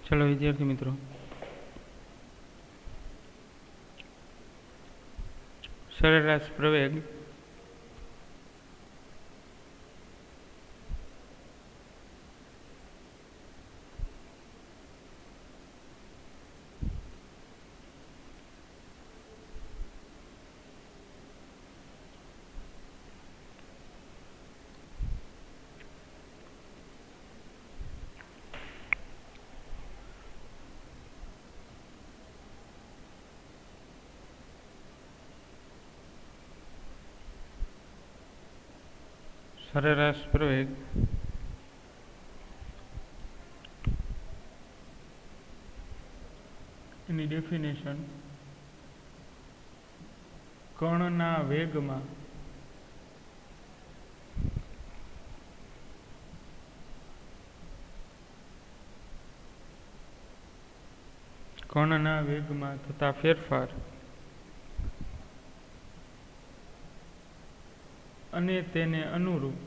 चलो विद्यार्थी मित्रों, सरेराश प्रवेग સરેરાશ પ્રવેગ એની ડેફિનેશન કણના વેગમાં થતા ફેરફાર અને તેને અનુરૂપ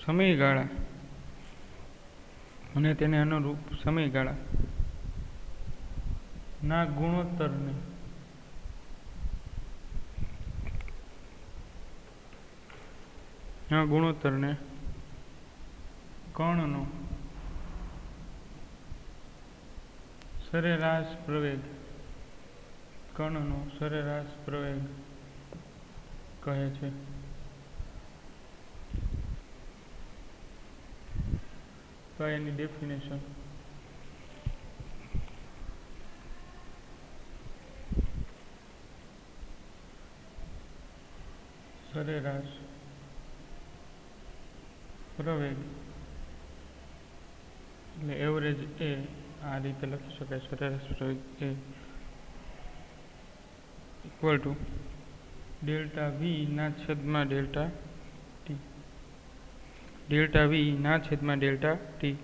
સમયગાળા ના ગુણોત્તરને કણનો સરેરાશ પ્રવેગ કહે છે. તો એની ડેફિનેશન સરેરાશ પ્રવેગ એટલે એવરેજ એ આ રીતે લખી શકાય. સરેરાશ પ્રવેગ એ ઇક્વલ ટુ ડેલ્ટા વી ના છેદમાં ડેલ્ટા ટી.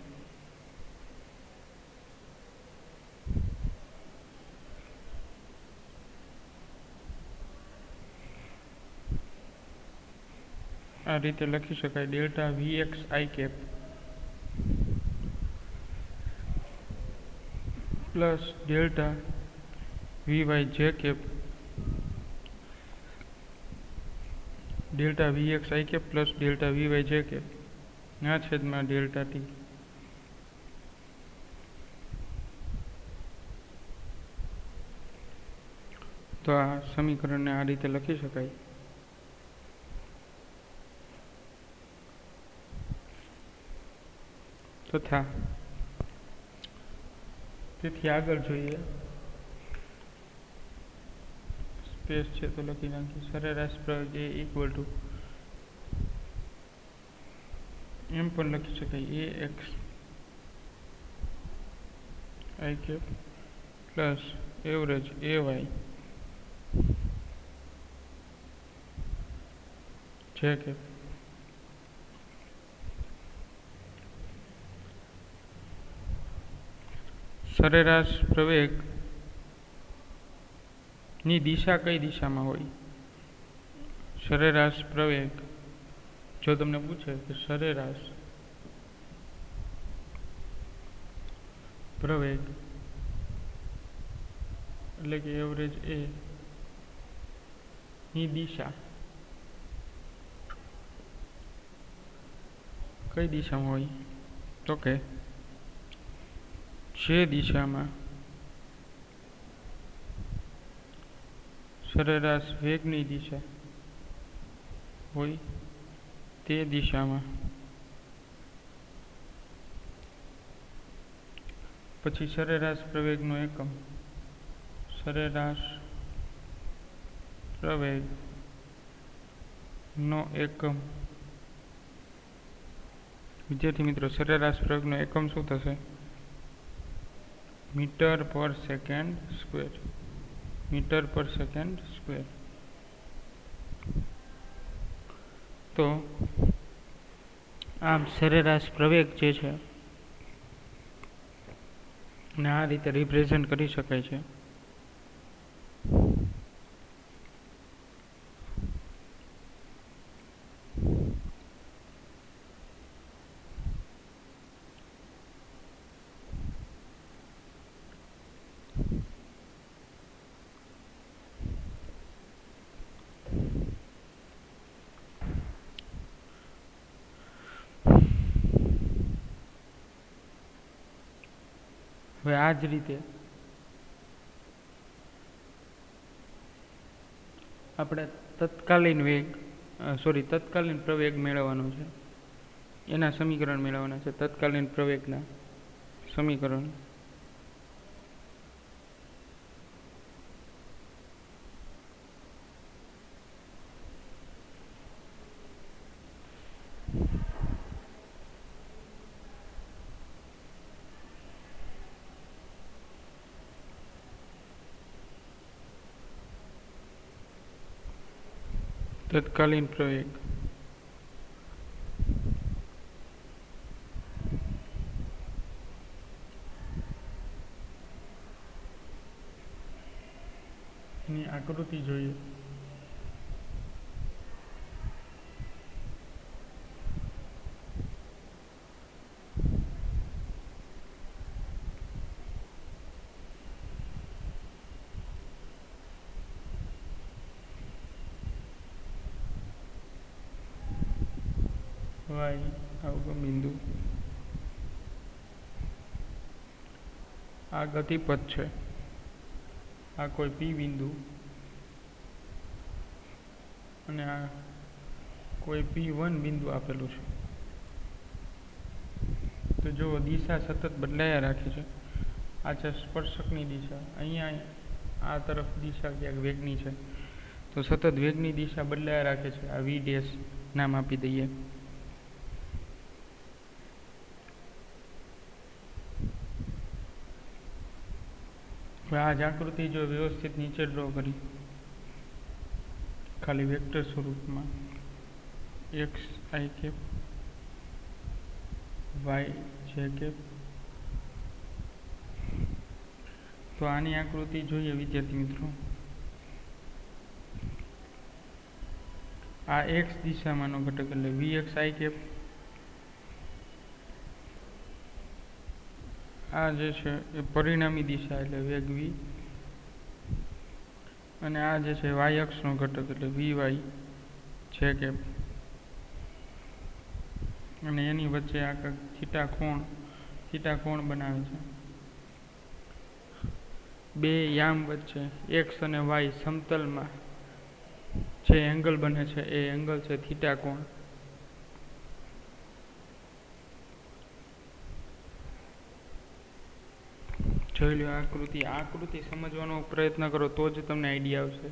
આ રીતે લખી શકાય. Delta v x i cap plus delta v y j cap delta v x i cap plus delta v y j cap ના છેદમાં ડેલ્ટા ટી. તો આ સમીકરણને આ રીતે લખી શકાય. તથા તેથી આગળ જોઈએ. સ્પેસ છે તો લખી નાખીએ. સરેરાશ પ્રવેગ એ ઇક્વલ ટુ એમ પણ લખી શકાય a x i cap plus average a y j cap. સરેરાશ પ્રવેગ ની દિશા કઈ દિશામાં હોય? સરેરાશ પ્રવેગ જો તમને પૂછે કે સરેરાશ પ્રવેગ એટલે કે એવરેજ એ ની દિશા કઈ દિશામાં હોય? તો કે જે દિશામાં સરેરાશ વેગની દિશા હોય તે દિશામાં પછી સરેરાશ પ્રવેગનો એકમ વિદ્યાર્થી મિત્રો, સરેરાશ પ્રવેગનો એકમ શું થશે? મીટર પર સેકન્ડ સ્ક્વેર. તો આમ સરેરાશ પ્રવેગ જે છે ને આ રીતે રિપ્રેઝેન્ટ કરી શકાય છે. હવે આ જ રીતે આપણે તત્કાલીન પ્રવેગ મેળવવાનો છે, એના સમીકરણ મેળવવાના છે. તત્કાલીન પ્રવેગના સમીકરણ તત્કાલીન પ્રવેગ ની આકૃતિ જોઈએ. વાય અવગમ બિંદુ, આ ગતિપથ છે, આ કોઈ પી બિંદુ અને આ કોઈ P1 બિંદુ આપેલું છે. તો જો દિશા સતત બદલાયા રાખે છે. આ છે સ્પર્શકની દિશા, અહીંયા આ તરફ દિશા ક્યાંક વેગની છે, તો સતત વેગની દિશા બદલાયા રાખે છે. આ V ડેશ નામ આપી દઈએ. આ જ આકૃતિ જો વ્યવસ્થિત નીચે ડ્રો કરી ખાલી વેક્ટર સ્વરૂપમાં x I cap y j cap, તો આની આકૃતિ જોઈએ વિદ્યાર્થી મિત્રો. આ x દિશામાંનો ઘટક એટલે vx I કેપ, આ જે છે એ પરિણામી દિશા એટલે વેગ v, અને આ જે છે y અક્ષનો ઘટક એટલે vy છે કેપ, અને એની વચ્ચે આ થીટા કોણ બનાવે છે. બે યામ વચ્ચે x અને y સમતલમાં જે એંગલ બને છે એ એંગલ છે થીટા કોણ. જોઈ લો આકૃતિ સમજવાનો પ્રયત્ન કરો તો જ તમને આઈડિયા આવશે.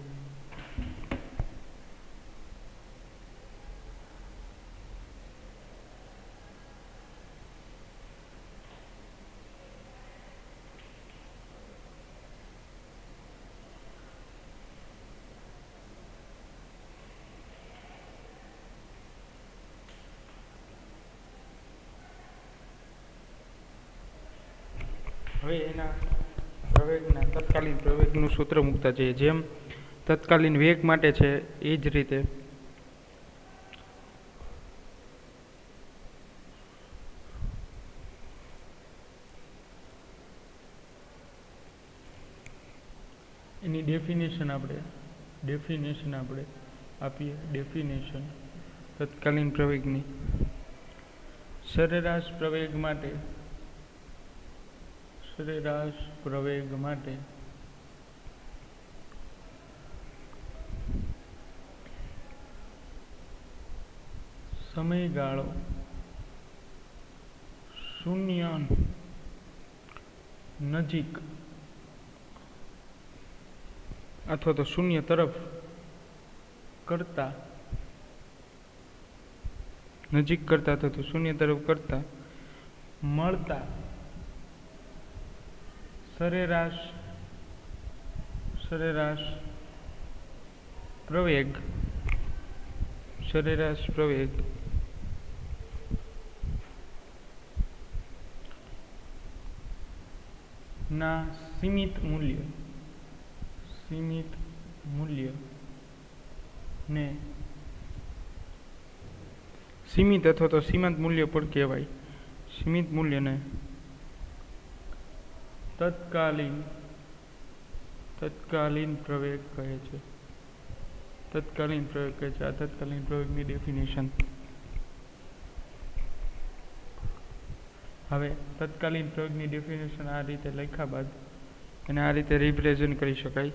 હવે એના તત્કાલીન પ્રવેગનું સૂત્ર મૂકતા જઈએ. જેમ તત્કાલીન વેગ માટે છે એ જ રીતે એની ડેફિનેશન આપણે આપીએ. ડેફિનેશન તત્કાલીન પ્રવેગની સરેરાશ પ્રવેગ માટે સમયગાળો શૂન્ય નજીક અથવા તો શૂન્ય તરફ કરતા અથવા તો શૂન્ય તરફ કરતા મળતા સરેરાશ પ્રવેગ ના સીમિત મૂલ્ય ને સીમિત અથવા તો સીમાંત મૂલ્ય પણ કહેવાય. સીમિત મૂલ્યને તત્કાલીન પ્રવેગ કહે છે. આ તત્કાલીન પ્રવેગની ડેફિનેશન. હવે તત્કાલીન પ્રયોગની ડેફિનેશન આ રીતે લખ્યા બાદ એને આ રીતે રિપ્રેઝન્ટ કરી શકાય.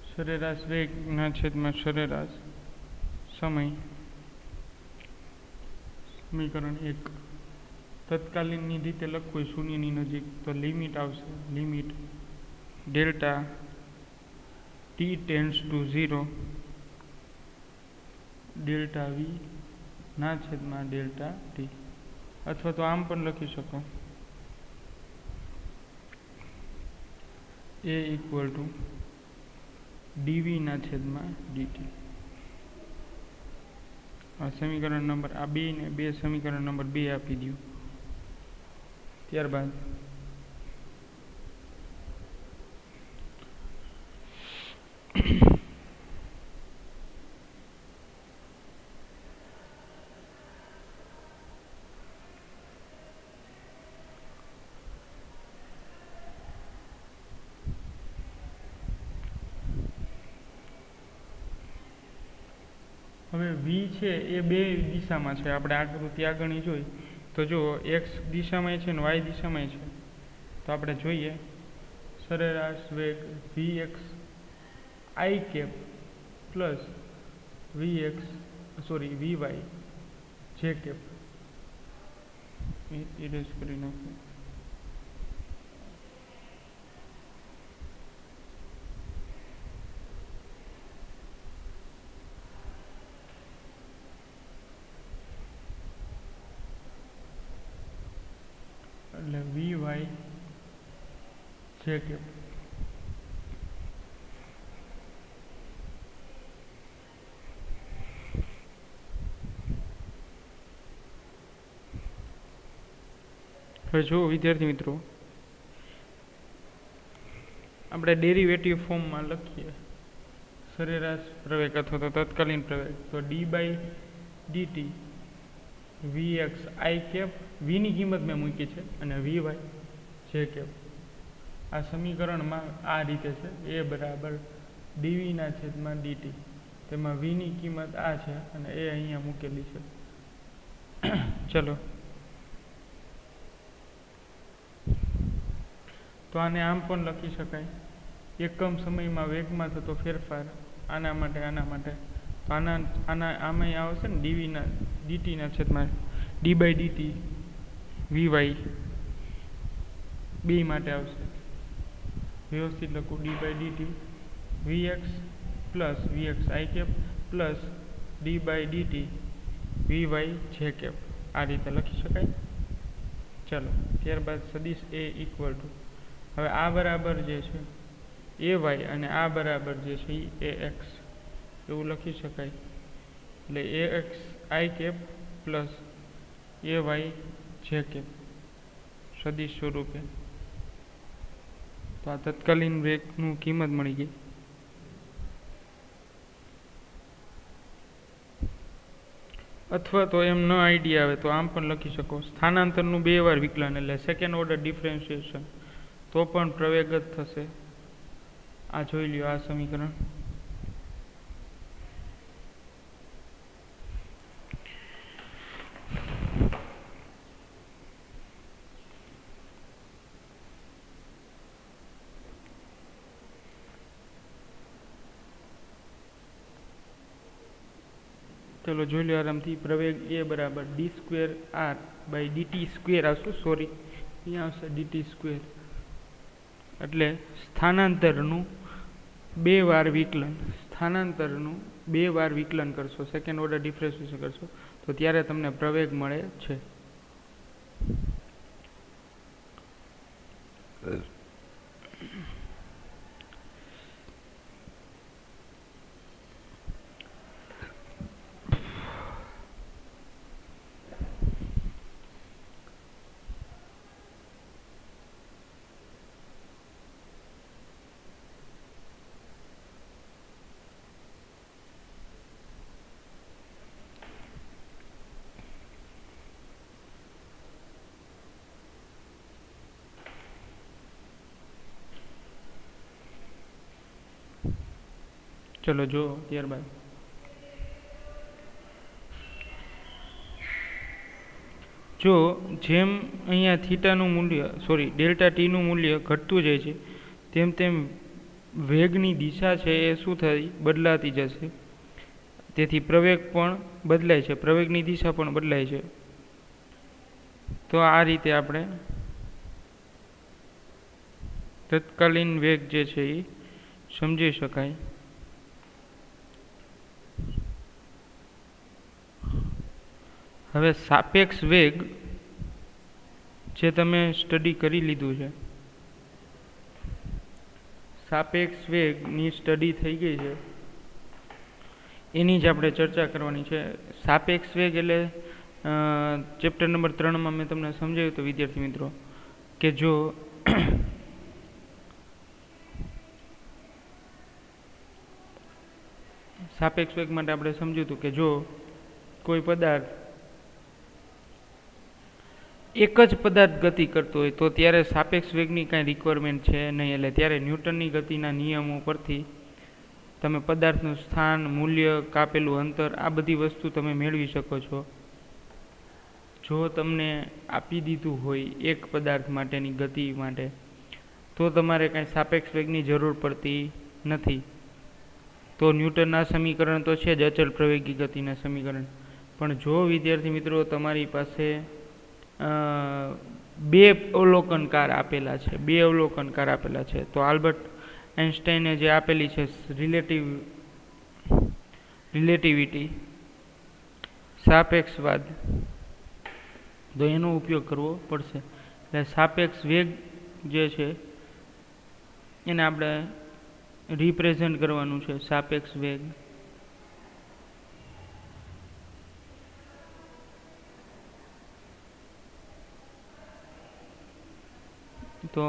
સરેરાશ વેગના છેદમાં સરેરાશ સમય. સમીકરણ 1. તત્કાલીનની રીતે લખવું શૂન્યની નજીક તો લિમિટ આવશે. Limit delta t tends to 0 delta v ના છેદમાં ડેલ્ટા ટી. અથવા તો આમ પણ લખી શકો, એ ઇક્વલ ટુ ડીવી ના છેદમાં ડીટી. આ સમીકરણ નંબર આ બે ને બે સમીકરણ નંબર 2 આપી દઉં. ત્યારબાદ હવે વી છે એ બે દિશામાં છે. આપણે આકૃતિ આગળની જોઈ તો જો એક્સ દિશામાં છે ને વાય દિશામાં છે. તો આપણે જોઈએ સરેરાશ વેગ v x i cap plus v x v y j cap. Erase કરી નાખો. એટલે વી વાય જે કેપ. હવે જો વિદ્યાર્થી મિત્રો આપણે ડેરિવેટિવ ફોર્મમાં લખીએ સરેરાશ પ્રવેગ અથવા તો તત્કાલીન પ્રવેગ તો d by d t v x i cap. વીની કિંમત મેં મૂકી છે અને વી વાય જે કેપ. આ સમીકરણમાં આ રીતે છે એ બરાબર ડીવીના છેદમાં ડીટી. તેમાં વીની કિંમત આ છે અને એ અહીંયા મૂકેલી છે. ચલો તો આને આમ પણ લખી શકાય એકમ સમયમાં વેગમાં થતો ફેરફાર. આના માટે તો આમાં આવશે ને ડીવીના ડીટીના છેદમાં d by d t v y બે માટે આવશે. વ્યવસ્થિત લખું d by d t v x plus v x i cap plus d by d t v y j cap. આ રીતે લખી શકાય. ચલો ત્યારબાદ સદિશ એ ઇક્વલ ટુ હવે આ બરાબર જે છે એ વાય અને આ બરાબર જે છે એ એક્સ એવું લખી શકાય. એટલે a x i cap plus a y j cap સદિશ સ્વરૂપે. તો આ તત્કાલીન વેગનું કિંમત મળી ગઈ. અથવા તો એમ ન આઈડિયા આવે તો આમ પણ લખી શકો સ્થાનાંતરનું 2 વાર વિકલન એટલે સેકન્ડ ઓર્ડર ડિફરન્શિએશન તો પણ પ્રવેગ જ થશે. આ જોઈ લ્યો આ સમીકરણ. ચલો જોઈ લો આરામથી. પ્રવેગ એ બરાબર d square r by d t square આવશે. સોરી અહીંયા આવશે ડીટી સ્ક્વેર. એટલે સ્થાનાંતરનું 2 વાર વિકલન. સ્થાનાંતરનું 2 વાર વિકલન કરશો સેકન્ડ ઓર્ડર ડિફરન્શિએશન કરશો તો ત્યારે તમને પ્રવેગ મળે છે. ચલો જો ત્યારબાદ જો જેમ અહીંયા થીટાનું મૂલ્ય ડેલ્ટા ટીનું મૂલ્ય ઘટતું જાય છે તેમ તેમ વેગની દિશા છે એ શું થઈ બદલાતી જશે. તેથી પ્રવેગ પણ બદલાય છે, પ્રવેગની દિશા પણ બદલાય છે. તો આ રીતે આપણે તત્કાલીન વેગ જે છે એ સમજી શકાય. હવે સાપેક્ષ વેગ જે તમે સ્ટડી કરી લીધું છે, સાપેક્ષ વેગની સ્ટડી થઈ ગઈ છે, એની જ આપણે ચર્ચા કરવાની છે. સાપેક્ષ વેગ એટલે ચેપ્ટર નંબર 3 મેં તમને સમજાવ્યું હતું વિદ્યાર્થી મિત્રો કે જો સાપેક્ષ વેગ માટે આપણે સમજ્યું હતું કે જો કોઈ પદાર્થ એક જ પદાર્થ ગતિ કરતો હોય તો ત્યારે સાપેક્ષ વેગની કાંઈ રિક્વાયરમેન્ટ છે નહીં. એટલે ત્યારે ન્યૂટનની ગતિના નિયમો પરથી તમે પદાર્થનું સ્થાન, મૂલ્ય, કાપેલું અંતર આ બધી વસ્તુ તમે મેળવી શકો છો. જો તમને આપી દીધું હોય એક પદાર્થ માટેની ગતિ માટે તો તમારે કાંઈ સાપેક્ષ વેગની જરૂર પડતી નથી. તો ન્યૂટનના સમીકરણ તો છે જ, અચળ પ્રવેગી ગતિના સમીકરણ. પણ જો વિદ્યાર્થી મિત્રો તમારી પાસે બે અવલોકનકાર આપેલા છે, તો આલ્બર્ટ આઇન્સ્ટાઈને જે આપેલી છે રિલેટિવિટી સાપેક્ષવાદ, તો એનો ઉપયોગ કરવો પડશે. એટલે સાપેક્ષ વેગ જે છે એને આપણે રિપ્રેઝેન્ટ કરવાનું છે. સાપેક્ષ વેગ તો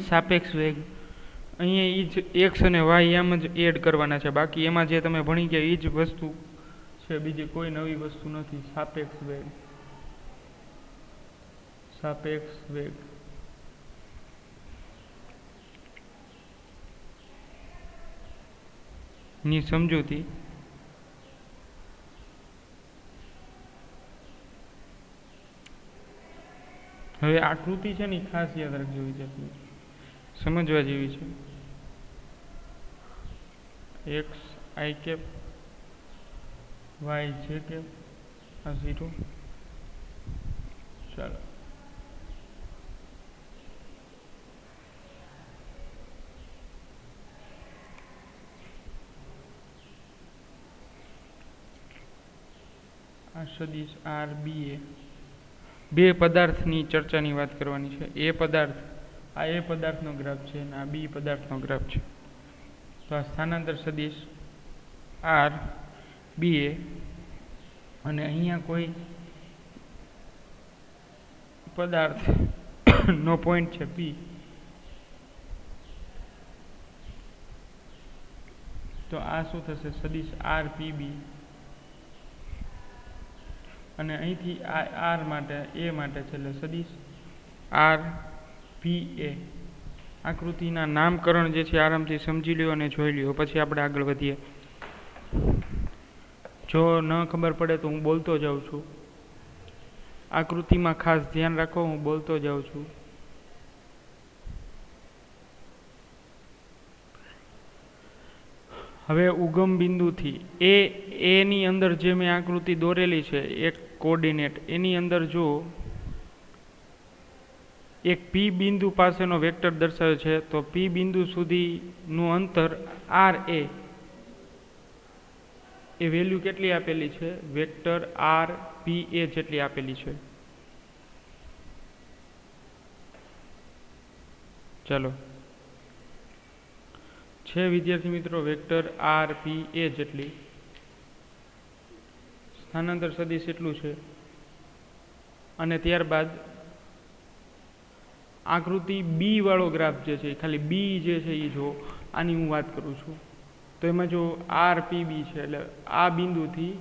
સાપેક્ષ વેગ અહીંયા એ જ એક્સ અને વાય એમ જ એડ કરવાના છે. બાકી એમાં જે તમે ભણી ગયા એ જ વસ્તુ છે, બીજી કોઈ નવી વસ્તુ નથી. સાપેક્ષ વેગ ની સમજૂતી હવે આકૃતિ છે ને ખાસ યાદ રાખજો વિદ્યાર્થી, સમજવા જેવી છે. X i cap, y j cap, આ 0. ચાલો આ સદિશ આર બી એ બે પદાર્થની ચર્ચાની વાત કરવાની છે. એ પદાર્થનો ગ્રાફ છે અને આ બી પદાર્થનો ગ્રાફ છે. તો આ સ્થાનાંતર સદિશ આર બી એ અને અહીંયા કોઈ પદાર્થ નો પોઈન્ટ છે પી, તો આ શું થશે સદિશ આર પી બી, અને અહીંથી આ આર માટે એ માટે છે એટલે સદિશ આર પી એ. આકૃતિના નામકરણ જે છે આરામથી સમજી લ્યો અને જોઈ લ્યો, પછી આપણે આગળ વધીએ. જો ન ખબર પડે તો હું બોલતો જાઉં છું. આકૃતિમાં ખાસ ધ્યાન રાખો, હું બોલતો જાઉં છું. હવે ઉગમ બિંદુથી એની અંદર જે મેં આકૃતિ દોરેલી છે એક કોઓર્ડિનેટ, એની અંદર જો એક પી બિંદુ પાસેનો વેક્ટર દર્શાવે છે તો પી બિંદુ સુધીનું અંતર આર એ વેલ્યુ કેટલી આપેલી છે? વેક્ટર આર પી એ જેટલી આપેલી છે. ચાલો છે વિદ્યાર્થી મિત્રો વેક્ટર આર પી એ જેટલી. સ્થાનાંતર સદિશ એટલું છે. અને ત્યારબાદ આકૃતિ બી વાળો ગ્રાફ જે છે, ખાલી બી જે છે એ જો આની હું વાત કરું છું, તો એમાં જો આર પી બી છે એટલે આ બિંદુથી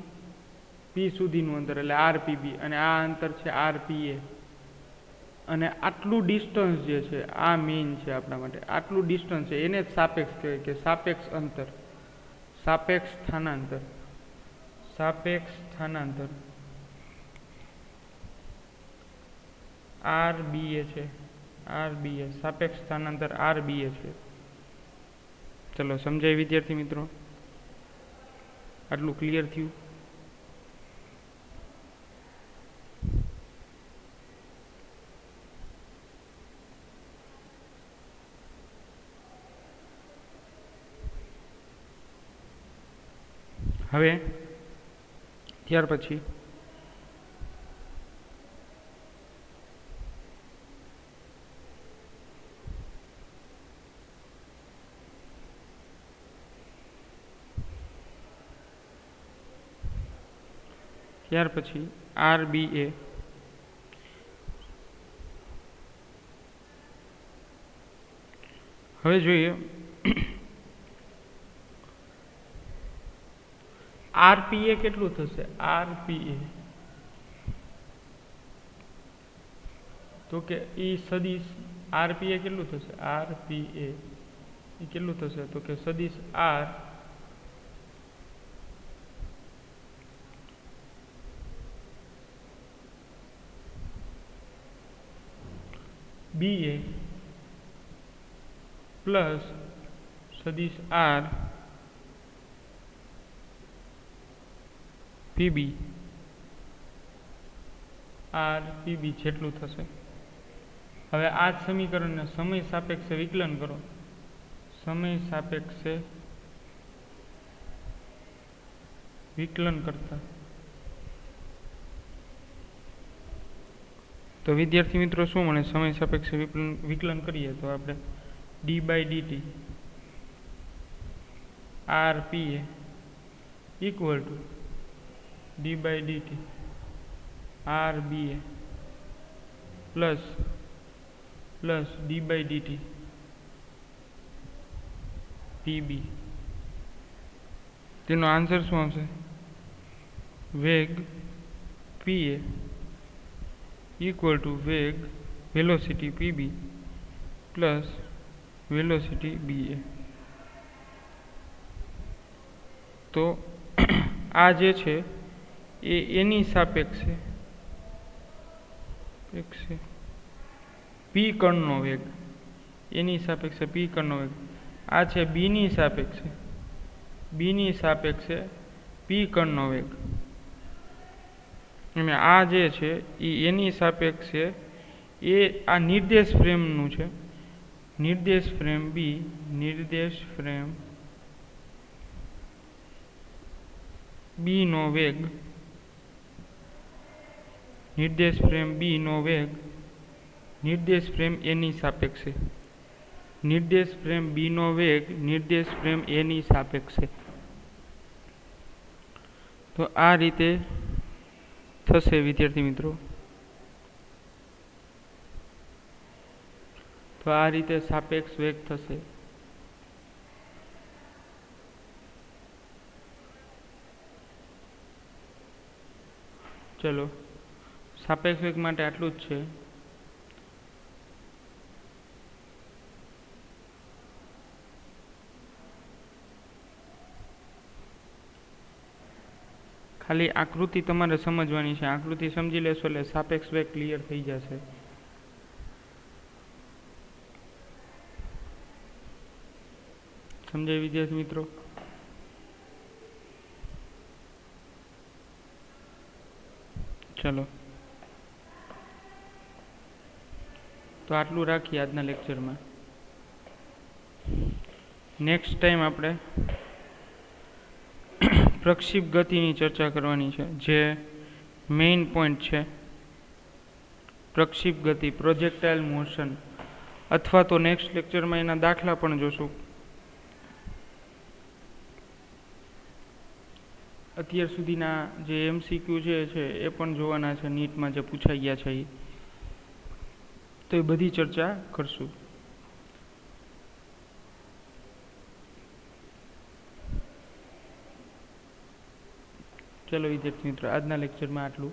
પી સુધીનું અંતર એટલે આર પી બી, અને આ અંતર છે આર પી એ. અને આટલું ડિસ્ટન્સ જે છે આ મેઇન છે આપણા માટે, આટલું ડિસ્ટન્સ છે એને જ સાપેક્ષ કહેવાય કે સાપેક્ષ અંતર. સાપેક્ષ સ્થાનાંતર, સાપેક્ષ સ્થાનાંતર RBA છે, RBA સાપેક્ષ સ્થાનાંતર RBA છે. ચલો સમજાય વિદ્યાર્થી મિત્રો? આટલું ક્લિયર થયું? હવે ત્યાર પછી RBA હવે જોઈએ RPA કેટલું થશે? RPA તો કે એ સદિશ RPA કેટલું થશે? RPA એ કેટલું થશે? તો કે સદિશ R BA પ્લસ સદિશ R PB RPB જેટલું થશે. હવે આ જ સમીકરણને સમય સાપેક્ષે વિકલન કરો. સમય સાપેક્ષે વિકલન કરતા તો વિદ્યાર્થી મિત્રો શું મળે? સમય સાપેક્ષે વિકલન કરીએ તો આપણે d/dt RPA equal to d/dt RBA plus d/dt PB. તેનો આન્સર શું આવશે? વેગ PA ઇક્વલ ટુ વેગ velocity PB plus velocity BA. તો આ જે છે એ એની સાપેક્ષે P કણનો વેગ, એની સાપેક્ષે P કણનો વેગ. આ છે B ની સાપેક્ષે P કણનો વેગ. અને આ જે છે એ એની સાપેક્ષે એ આ નિર્દેશ ફ્રેમનું છે. નિર્દેશ ફ્રેમ B, નિર્દેશ ફ્રેમ B નો વેગ, નિર્દેશ ફ્રેમ B નો વેગ નિર્દેશ ફ્રેમ A ની સાપેક્ષે, નિર્દેશ ફ્રેમ B નો વેગ નિર્દેશ ફ્રેમ A ની સાપેક્ષે. તો આ રીતે થશે વિદ્યાર્થી મિત્રો. તો આ રીતે સાપેક્ષ વેગ થશે. ચલો સાપેક્ષ વેગ માટે આટલું જ છે. ખાલી આકૃતિ તમારે સમજવાની છે. આકૃતિ સમજી લેશો એટલે સાપેક્ષ વેગ ક્લિયર થઈ જશે. સમજાય વિદ્યાર્થી મિત્રો? ચલો તો આટલું રાખીએ આજના લેક્ચરમાં. નેક્સ્ટ ટાઈમ આપણે પ્રક્ષિપ્ત ગતિની ચર્ચા કરવાની છે, જે મેઇન પોઈન્ટ છે. પ્રક્ષિપ્ત ગતિ, પ્રોજેક્ટાઇલ મોશન, અથવા તો નેક્સ્ટ લેક્ચરમાં એના દાખલા પણ જોશું. અત્યાર સુધીના જે MCQ છે એ પણ જોવાના છે, નીટમાં જે પૂછાઈ ગયા છે એ. તો એ બધી ચર્ચા કરશું. ચલો વિદ્યાર્થી મિત્રો, આજના લેક્ચરમાં આટલું.